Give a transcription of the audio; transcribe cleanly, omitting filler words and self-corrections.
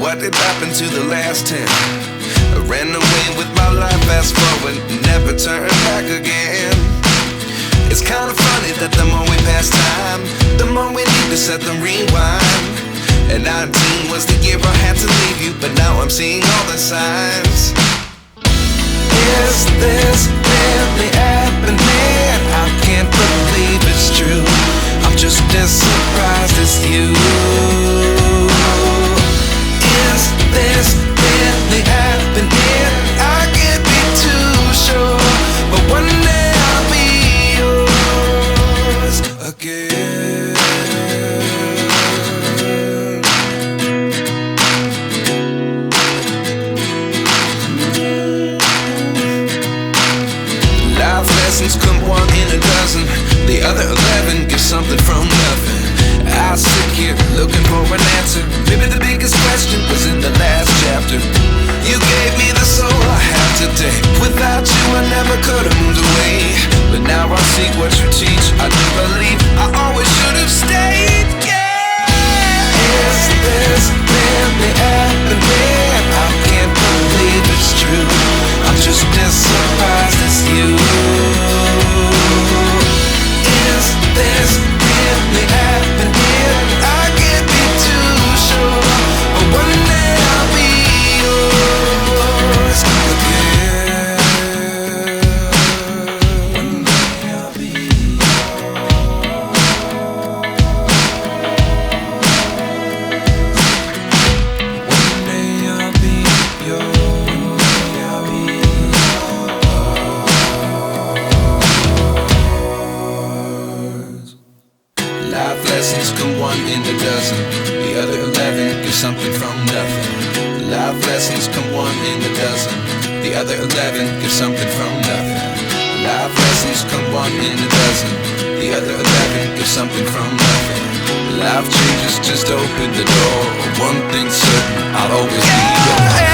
what did happen to the last 10? I ran away with my life, fast forward, never turn back again. It's kind of funny that the more we pass time, the more we need to set them rewind. And 19 was the year I had to leave you, but now I'm seeing all the signs. Is this really happening? I can't believe it's true. I'm just as surprised as you. Is this really happening? I can't be too sure, but one day I'll be yours again. Life lessons come one in a dozen. The other 11 get something from nothing. I sit here looking for an answer. Maybe the biggest question was in the last chapter. You gave me the soul I have today. Without you I never could have moved away. But now I see what you teach. I do believe I always should have stayed. Yeah. Is this really happening? I can't believe it's true. I'm just as surprised as you. Is this really happening? I can't be too sure, but one day I'll be yours again. One day I'll be yours. One day I'll be yours. One day I'll be yours. Life lessons come one in a dozen. The other 11 give something from nothing. Life lessons come one in a dozen. The other 11 give something from nothing. Life lessons come one in a dozen. The other 11 give something from nothing. Life changes just open the door. One thing's certain, I'll always be yours.